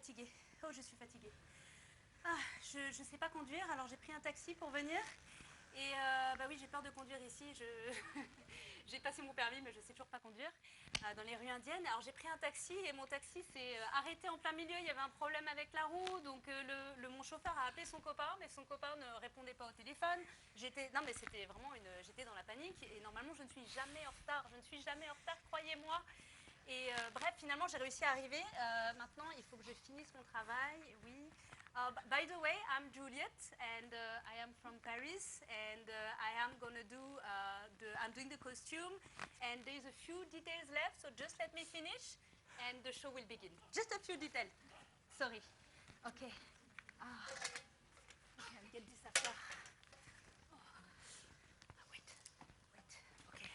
fatiguée. Oh, je suis fatiguée. Ah, je ne sais pas conduire, alors j'ai pris un taxi pour venir. Et bah oui, j'ai peur de conduire ici. J'ai passé mon permis, mais je ne sais toujours pas conduire dans les rues indiennes. Alors j'ai pris un taxi et mon taxi s'est arrêté en plein milieu. Il y avait un problème avec la roue, donc mon chauffeur a appelé son copain, mais son copain ne répondait pas au téléphone. Non, mais c'était vraiment j'étais dans la panique et normalement je ne suis jamais en retard. Je ne suis jamais en retard, croyez-moi. Et bref, finalement j'ai réussi à arriver. Maintenant, il faut que je finisse mon travail. Oui. By the way, I'm Juliette, and I am from Paris, and I am gonna do I'm doing the costume, and there's a few details left, so just let me finish, and the show will begin. Just a few details. Sorry. Okay. Okay, I'll get this after. Wait. Okay.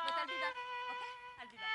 But I'll be back, okay? I'll be back.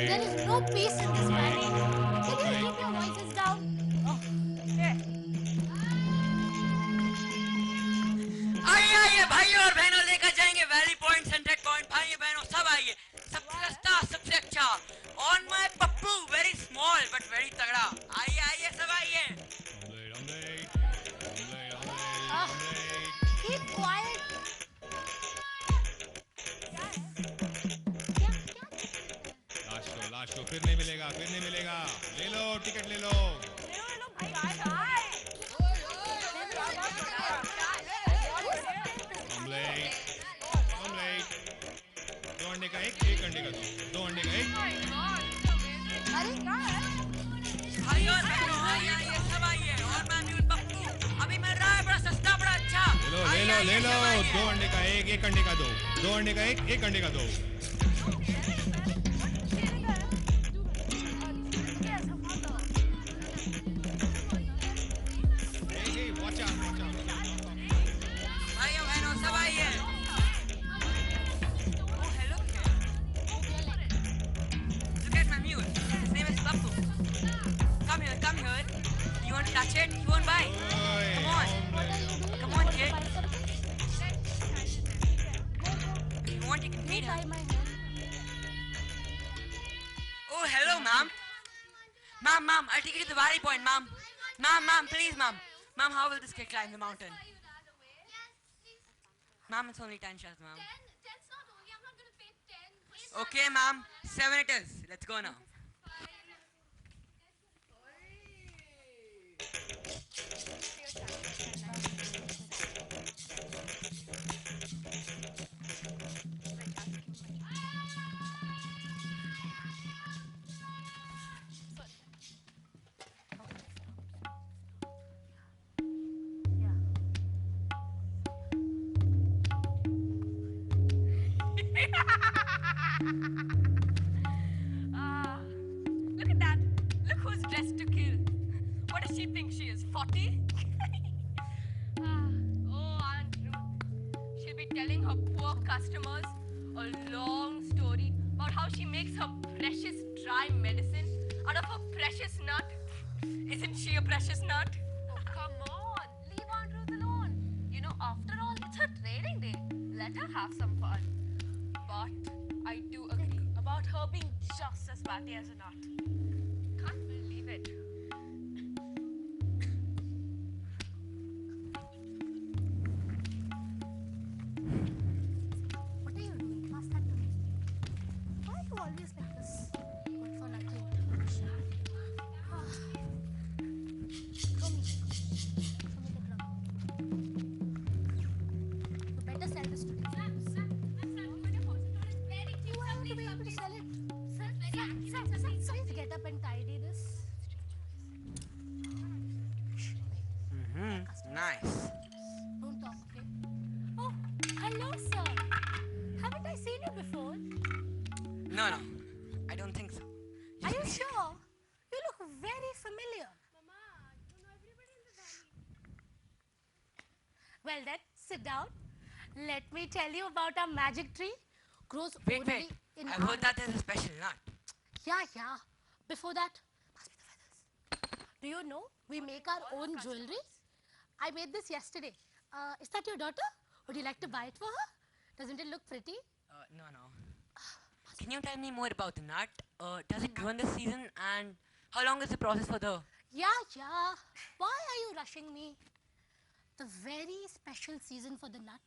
There is no peace in this valley. Can you keep your voices down? आइए आइए भाइयों और बहनों, लेकर जाएंगे valley point, central point. भाइयों बहनों सब आइए, सबसे सस्ता सबसे अच्छा। On my Pappu, very small but very तगड़ा। आइए आइए सब आइए। Keep quiet. लास्ट शो फिर नहीं मिलेगा, ले लो टिकट ले लो। दो अंडे का एक अंडे का दो अंडे का एक। भाइयों और बहनों आइए आइए सब आइए। और मैं म्यूट पप्पू अभी मिल रहा है, बड़ा सस्ता बड़ा अच्छा। ले लो दो अंडे का एक अंडे का दो अंडे का एक अंडे का दो। भाइयों बहनों सब आइए। Oh hello kid. Look at my mule. His name is Pappu. Come here. You want to touch it? He won't bite. Come on kid. If you want you can feed him. Oh hello ma'am. Ma'am, I'll take you to the valley point, ma'am. Ma'am, please ma'am. Ma'am, how will this kid climb the mountain? Ma'am, it's only 10 shells, ma'am. 10's not only. I'm not going to pay 10. Okay, ma'am. 7 it is. Let's go now. Look at that. Look who's dressed to kill. What does she think she is, 40? Oh, Aunt Ruth. She'll be telling her poor customers a long story about how she makes her precious dry medicine out of her precious nut Isn't she a precious nut? Oh, come on. Leave Aunt Ruth alone. You know, after all, it's her training day. Let her have some fun. But I do agree about her being just as batty as a nut. Can't believe it. What are you doing? Pass that to me. Why are you always like this? Good for nothing. Ah. Show me. Show me the drum. You better sell this today. You want to be able to sell it. Sir, please get up and tidy this. Nice. Don't talk, okay? Oh, hello, sir. Haven't I seen you before? No, I don't think so. Are you sure? You look very familiar. Mama, you know everybody in the valley. Well then, sit down. Let me tell you about our magic tree. Grows Wait. only in I've heard that there's a special nut. Yeah. Before that, pass me the feathers. Do you know we make our own jewelry? I made this yesterday. Is that your daughter? Would you like to buy it for her? Doesn't it look pretty? No. Can you tell me more about the nut? Does it grow in the season, and how long is the process for the... Yeah. Why are you rushing me? The very special season for the nut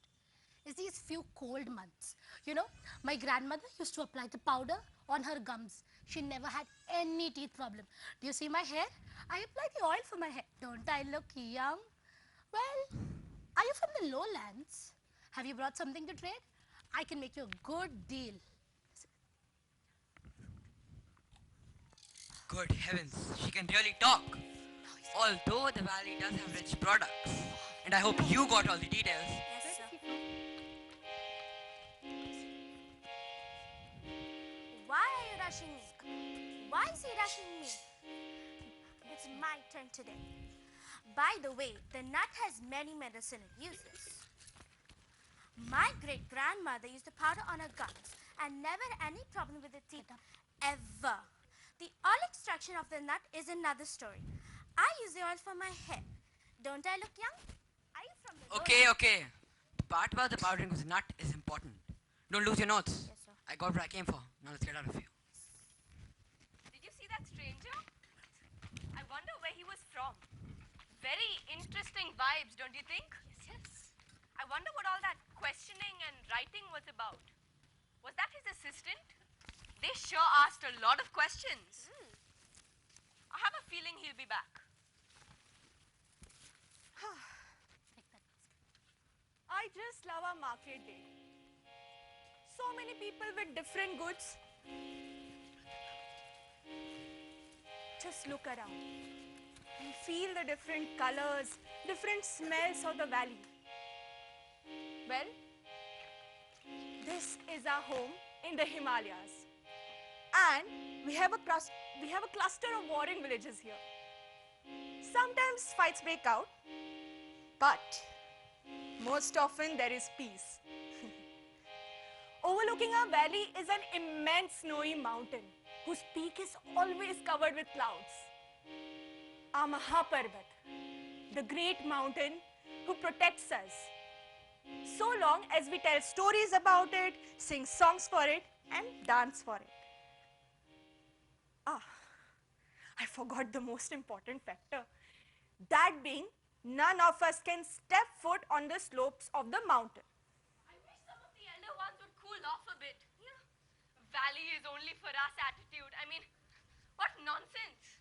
is these few cold months. You know, my grandmother used to apply the powder on her gums. She never had any teeth problem. Do you see my hair? I apply the oil for my hair. Don't I look young? Well, are you from the lowlands? Have you brought something to trade? I can make you a good deal. Good heavens, she can really talk. Although the valley does have rich products. And I hope you got all the details. Yes, sir. Why are you rushing me? Why is he rushing me? It's my turn today. By the way, the nut has many medicinal uses. My great-grandmother used the powder on her gums and never had any problem with her teeth, ever. The oil extraction of the nut is another story. I use the oil for my hair. Don't I look young? Are you from the Okay. The part about the powdering of the nut is important. Don't lose your notes. Yes, sir. I got what I came for. Now let's get out of here. Did you see that stranger? I wonder where he was from. Very interesting vibes, don't you think? Yes. I wonder what all that questioning and writing was about. Was that his assistant? They sure asked a lot of questions. I have a feeling he'll be back. I just love our market day. So many people with different goods. Just look around and feel the different colors, different smells of the valley. Well, this is our home in the Himalayas. And we have a cluster of warring villages here. Sometimes fights break out, but most often there is peace. Overlooking our valley is an immense snowy mountain whose peak is always covered with clouds. Our Mahaparvat, the great mountain who protects us, so long as we tell stories about it, sing songs for it, and dance for it. I forgot the most important factor. That being, none of us can step foot on the slopes of the mountain. I wish some of the elder ones would cool off a bit. Valley is only for us attitude. I mean, what nonsense.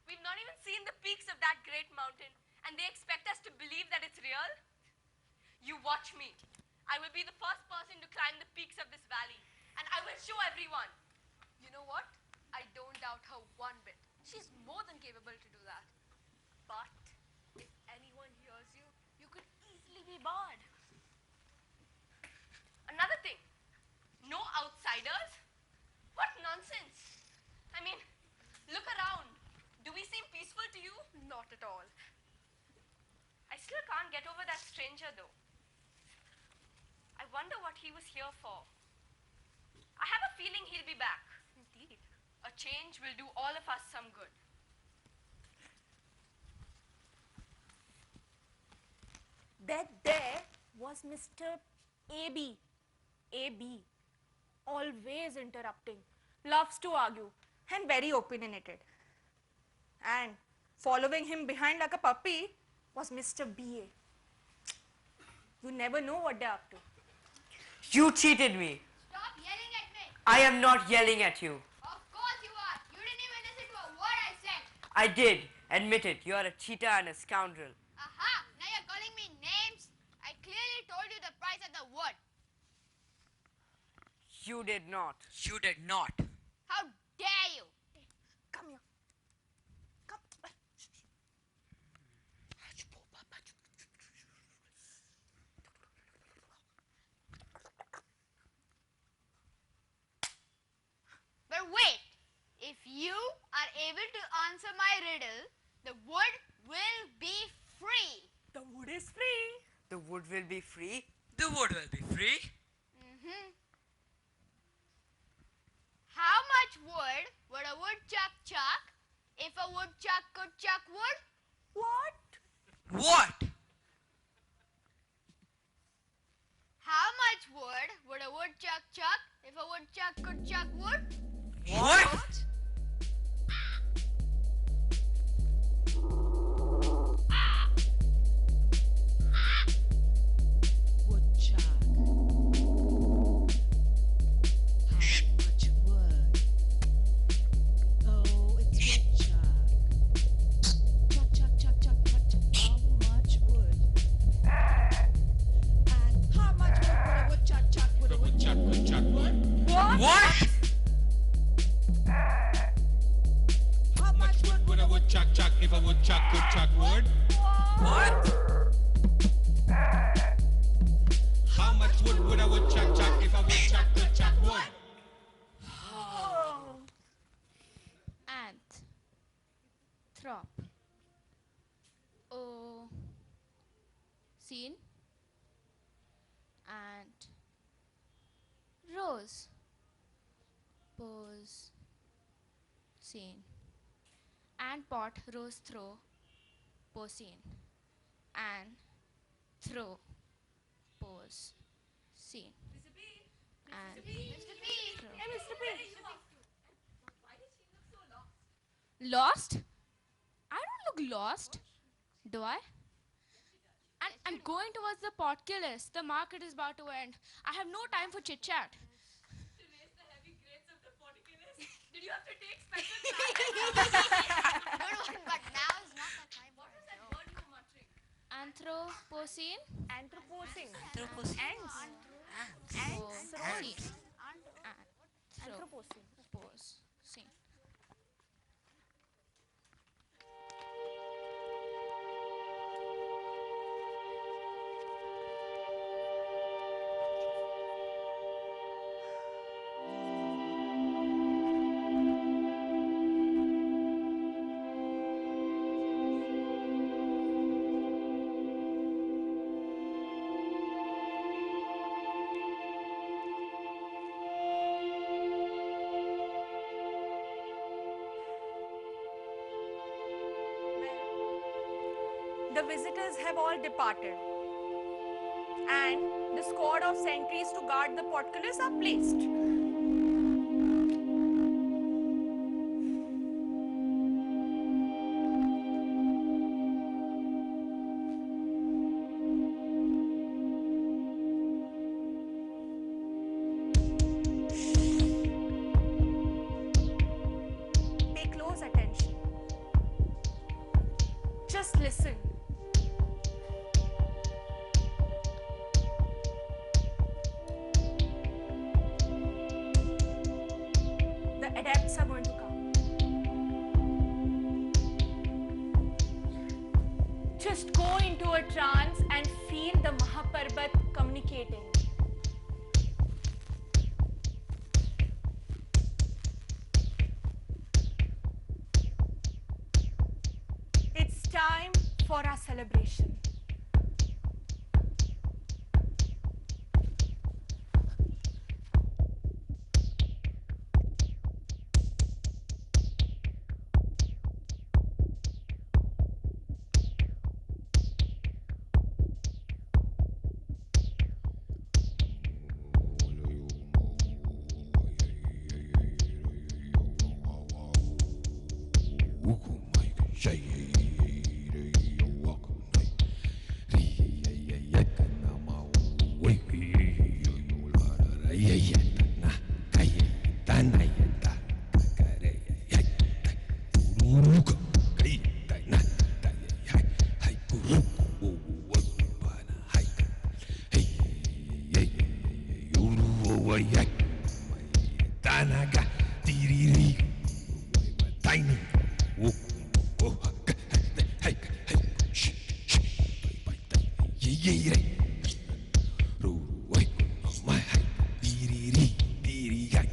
We've not even seen the peaks of that great mountain, and they expect us to believe that it's real? You watch me. I will be the first person to climb the peaks of this valley, and I will show everyone. You know what? I don't doubt her one bit. She's more than capable to do that. But if anyone hears you, you could easily be barred. Another thing, no outsiders? What nonsense. I mean, look around. Do we seem peaceful to you? Not at all. I still can't get over that stranger though. I wonder what he was here for. I have a feeling he'll be back. Indeed. A change will do all of us some good. that there was Mr. AB. AB. Always interrupting, loves to argue, and very opinionated. And following him behind like a puppy was Mr. BA. You never know what they're up to. You cheated me. Stop yelling at me. I am not yelling at you. Of course you are. You didn't even listen to a word I said. I did. Admit it. You are a cheater and a scoundrel. Aha! Now you're calling me names. I clearly told you the price of the wood. You did not. You did not. How dare you? Come here. Come. But wait. If you are able to answer my riddle, the wood will be free. The wood is free. The wood will be free. The wood will be free. How much wood would a woodchuck chuck if a woodchuck could chuck wood? What? What? How much wood would a woodchuck chuck if a woodchuck could chuck wood? What? Woodchuck. How much wood? Oh, it's woodchuck. Chuck, chuck, chuck, chuck, chuck, chuck. How much wood? And how much wood would a woodchuck chuck? Would a woodchuck woodchuck wood? What? How much wood would a woodchuck chuck if a woodchuck could chuck wood? What? How much wood would a woodchuck chuck if a woodchuck could chuck wood? Ant. Throp. Oh. Scene. Ant. Rose. Pose. Scene. Ant pot, rose throw. Pose scene. Ant. Throw. Pose. Scene. Mr. B. And Mr. B. throw. Hey, Mr. B. Why did she look so lost? Lost? I don't look lost. Do I? And I'm going towards the portcullis. The market is about to end. I have no time for chit chat. To raise the heavy grades of the portcullis, did you have to take special classes? Good one, but now is not the time. What was that word you were muttering? Anthropocene. Anthropocene. Anthropocene. Anthropocene. Anthropocene. Anthropocene. The visitors have all departed, and the squad of sentries to guard the portcullis are placed. Pay close attention. Just listen. The adepts are going to come. Just go into a trance and feel the Mahaparbat communicating. It's time for our celebration. Tanaga, tiriri, tiny. Hey, shh, yeah. My tiriri, tiriri.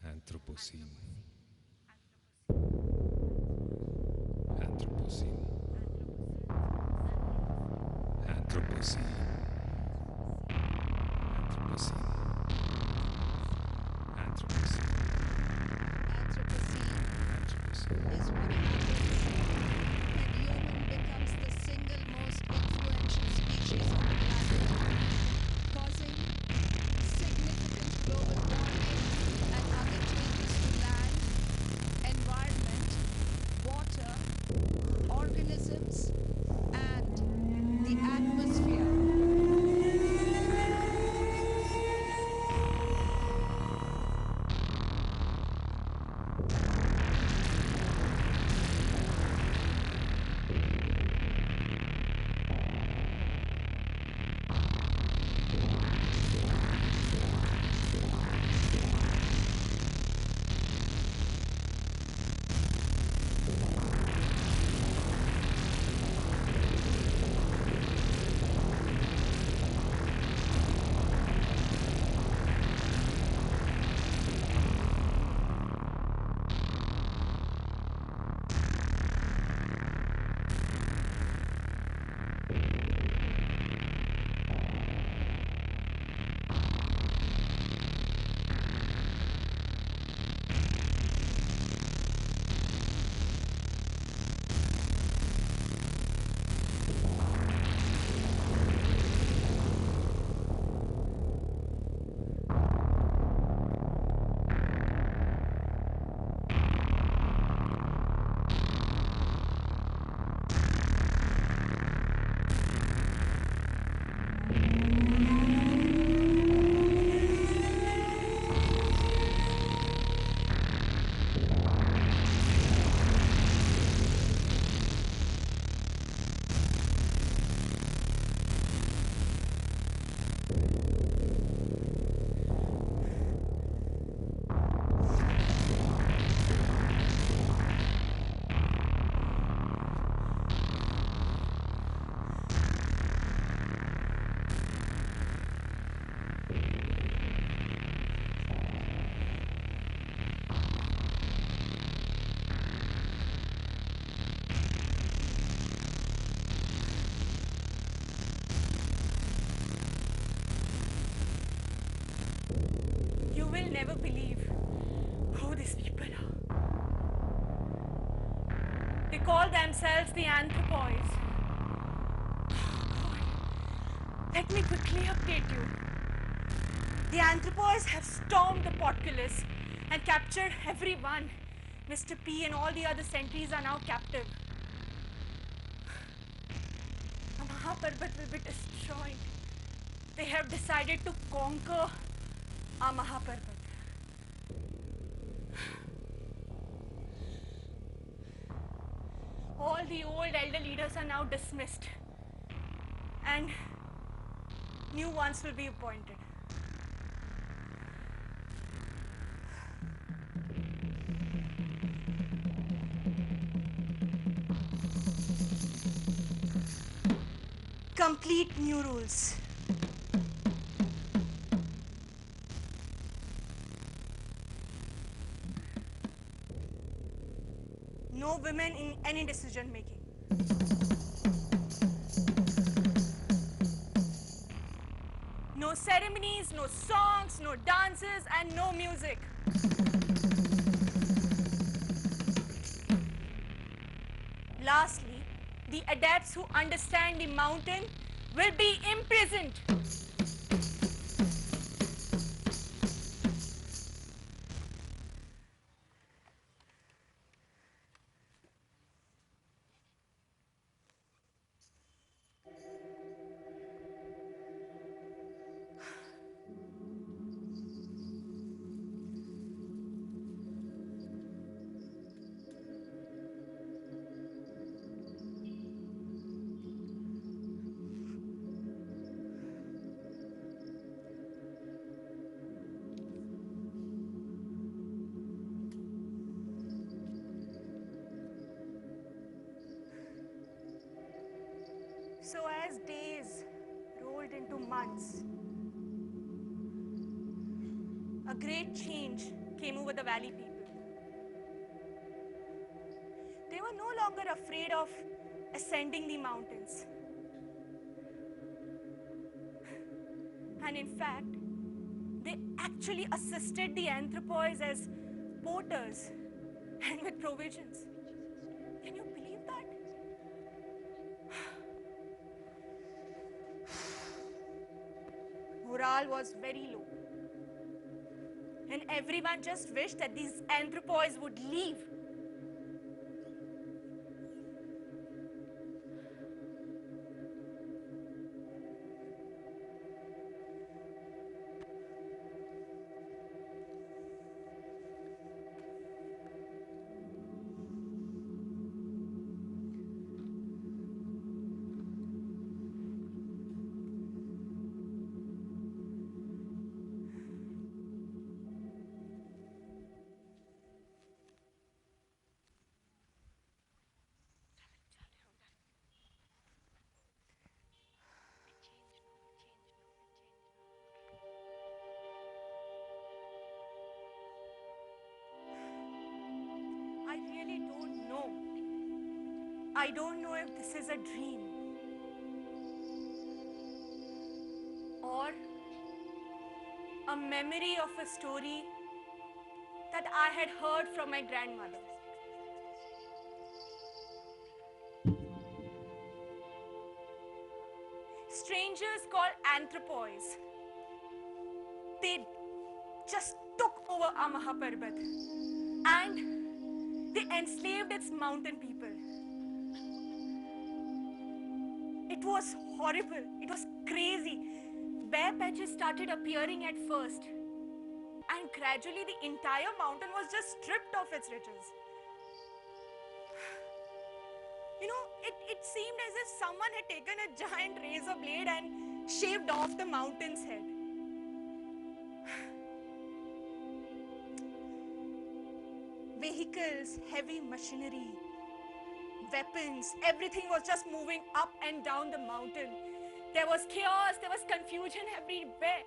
Anthropocene. Anthropocene. Anthropocene. Anthropocene. Anthropocene. Anthropocene is what happens when human becomes the single most influential species on the planet, causing significant global warming and other changes to land, environment, water, organisms, and the atmosphere. themselves the anthropoids. Let me quickly update you. The anthropoids have stormed the portcullis and captured everyone. Mr. P and all the other sentries are now captive. The Mahaparvat will be destroyed. They have decided to conquer our Mahaparvat. All the old elder leaders are now dismissed, and new ones will be appointed. Complete new rules. No women in any decision making. No ceremonies, no songs, no dances, and no music. Lastly, the adepts who understand the mountain will be imprisoned. So as days rolled into months, a great change came over the valley people. They were no longer afraid of ascending the mountains. And in fact, they actually assisted the anthropoids as porters and with provisions. Can you believe that? Morale was very low. And everyone just wished that these anthropoids would leave. I really don't know. I don't know if this is a dream or a memory of a story that I had heard from my grandmother. Strangers called anthropoids. They just took over our Mahaparvat and they enslaved its mountain people. It was horrible. It was crazy. Bare patches started appearing at first. And gradually the entire mountain was just stripped of its riches. You know, it seemed as if someone had taken a giant razor blade and shaved off the mountain's head. Vehicles, heavy machinery, weapons, everything was just moving up and down the mountain. There was chaos, there was confusion everywhere.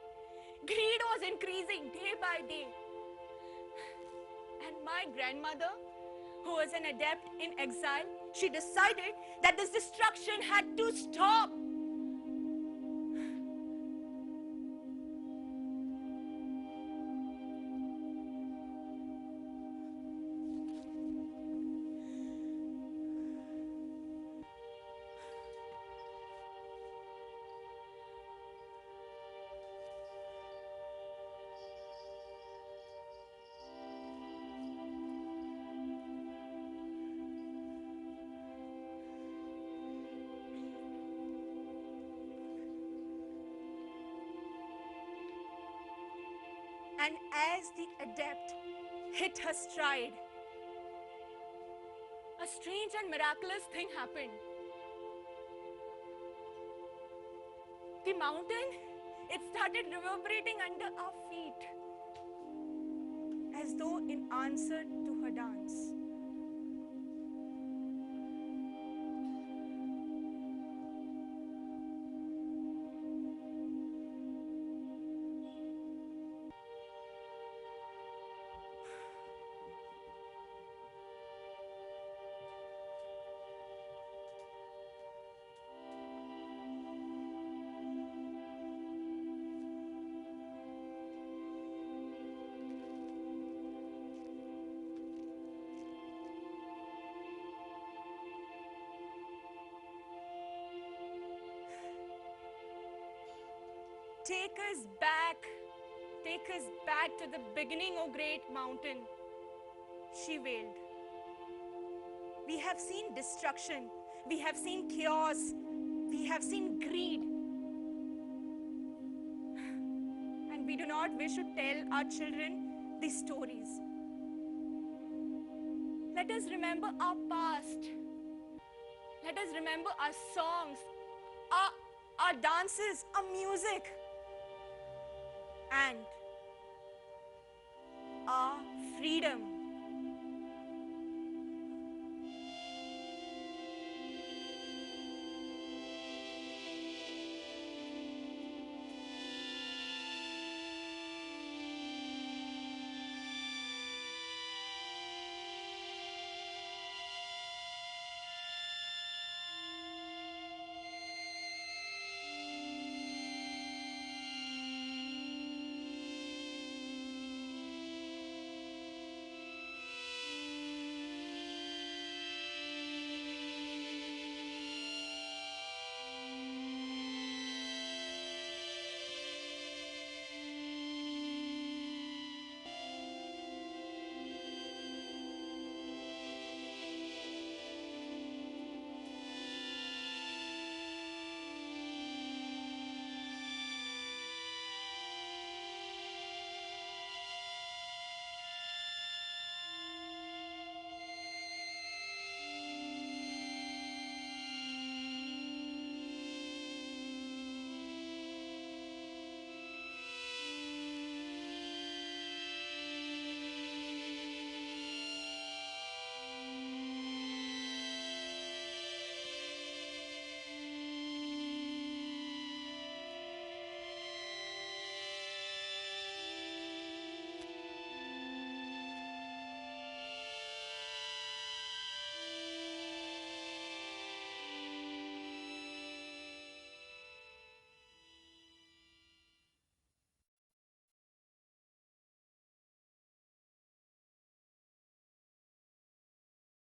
Greed was increasing day by day. And my grandmother, who was an adept in exile, she decided that this destruction had to stop. And as the adept hit her stride, a strange and miraculous thing happened. The mountain, it started reverberating under our feet, as though in answer to her dance. Take us back to the beginning, O great mountain, she wailed. We have seen destruction, we have seen chaos, we have seen greed. And we do not wish to tell our children these stories. Let us remember our past. Let us remember our songs, our dances, our music, and our freedom.